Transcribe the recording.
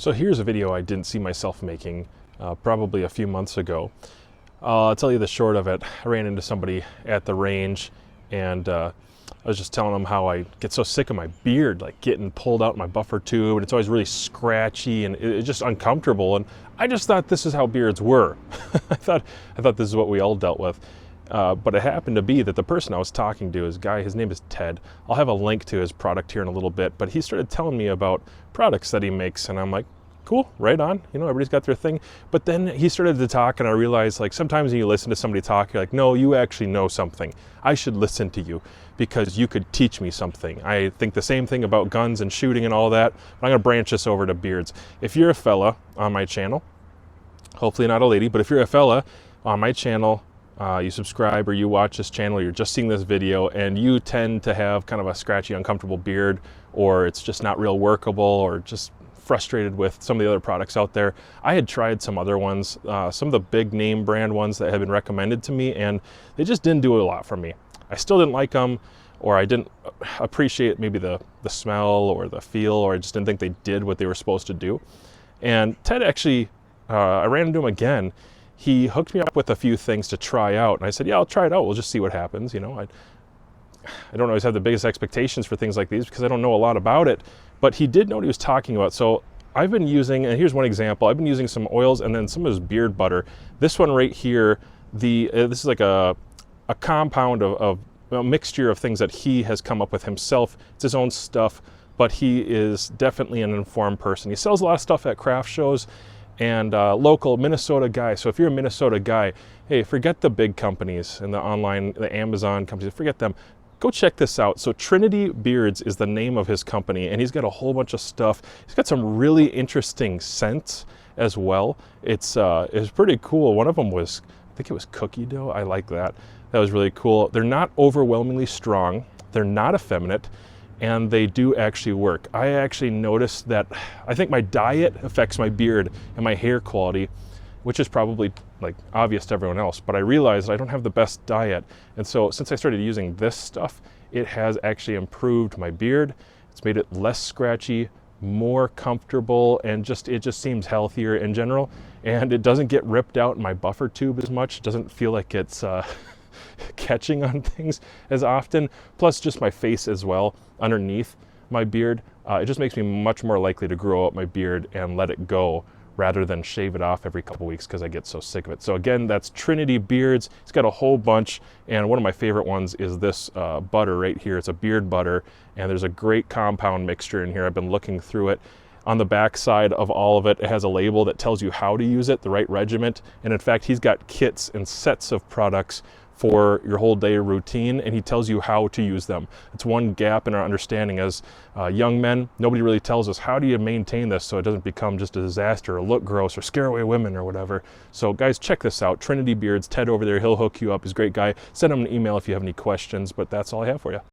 So here's a video I didn't see myself making probably a few months ago. I'll tell you the short of it. I ran into somebody at the range and I was just telling them how I get so sick of my beard, like getting pulled out in my buffer tube, and it's always really scratchy and it's just uncomfortable. And I just thought this is how beards were. I thought this is what we all dealt with. But it happened to be that the person I was talking to is a guy, his name is Ted. I'll have a link to his product here in a little bit, but he started telling me about products that he makes, and I'm like, cool, right on. You know, everybody's got their thing. But then he started to talk, and I realized, like, sometimes when you listen to somebody talk, you're like, no, you actually know something. I should listen to you because you could teach me something. I think the same thing about guns and shooting and all that, but I'm gonna branch this over to beards. If you're a fella on my channel, hopefully not a lady, but if you're a fella on my channel, you subscribe or you watch this channel, you're just seeing this video, and you tend to have kind of a scratchy, uncomfortable beard, or it's just not real workable, or just frustrated with some of the other products out there. I had tried some other ones, some of the big name brand ones that had been recommended to me, and they just didn't do a lot for me. I still didn't like them, or I didn't appreciate maybe the smell or the feel, or I just didn't think they did what they were supposed to do. And Ted actually, I ran into him again. He hooked me up with a few things to try out, and I said, yeah, I'll try it out. We'll just see what happens. You know, I don't always have the biggest expectations for things like these because I don't know a lot about it, but he did know what he was talking about. So I've been using, and here's one example, I've been using some oils and then some of his beard butter. This one right here, this is like a compound of a mixture of things that he has come up with himself. It's his own stuff, but he is definitely an informed person. He sells a lot of stuff at craft shows and local Minnesota guy. So if you're a Minnesota guy, hey, forget the big companies and the online, the Amazon companies, forget them. Go check this out. So Trinity Beards is the name of his company, and he's got a whole bunch of stuff. He's got some really interesting scents as well. It's pretty cool. One of them was, I think it was cookie dough. I like that. That was really cool. They're not overwhelmingly strong. They're not effeminate, and they do actually work. I actually noticed that I think my diet affects my beard and my hair quality, which is probably like obvious to everyone else, but I realized I don't have the best diet. And so since I started using this stuff, it has actually improved my beard. It's made it less scratchy, more comfortable, and it just seems healthier in general. And it doesn't get ripped out in my buffer tube as much. It doesn't feel like it's catching on things as often. Plus just my face as well underneath my beard. It just makes me much more likely to grow out my beard and let it go rather than shave it off every couple weeks because I get so sick of it. So again, that's Trinity Beards. It's got a whole bunch, and one of my favorite ones is this butter right here. It's a beard butter, and there's a great compound mixture in here. I've been looking through it. On the back side of all of it, it has a label that tells you how to use it, the right regiment, and in fact, he's got kits and sets of products for your whole day routine, and he tells you how to use them. It's one gap in our understanding as young men. Nobody really tells us, how do you maintain this so it doesn't become just a disaster or look gross or scare away women or whatever. So guys, check this out. Trinity Beards, Ted over there, he'll hook you up. He's a great guy. Send him an email if you have any questions, but that's all I have for you.